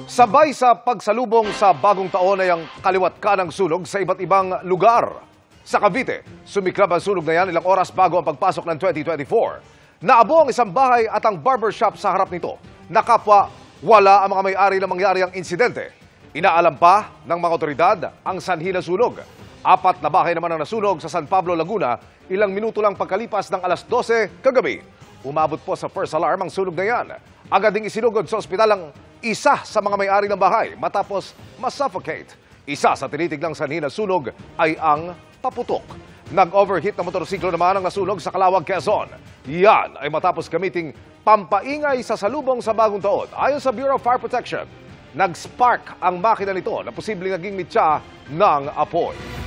Sabay sa pagsalubong sa bagong taon ay ang kaliwat kanang sunog sa iba't ibang lugar. Sa Cavite, sumiklab ang sunog na yan ilang oras bago ang pagpasok ng 2024. Naabo ang isang bahay at ang barbershop sa harap nito. Nakapwa, wala ang mga may-ari na mangyari ang insidente. Inaalam pa ng mga otoridad ang sanhi ng sunog. 4 na bahay naman ang nasunog sa San Pablo, Laguna, ilang minuto lang pagkalipas ng alas 12 kagabi. Umabot po sa first alarm ang sunog na yan. Agad ding isinugod sa ospital ang isa sa mga may-ari ng bahay matapos masuffocate. Isa sa tinitiglang sanhi ng sunog ay ang paputok. Nag-overheat na motorsiklo naman ang nasunog sa Calawag, Quezon. Yan ay matapos gamiting pampaingay sa salubong sa bagong taon. Ayon sa Bureau of Fire Protection, nag-spark ang makina nito na posibleng naging mitya ng apoy.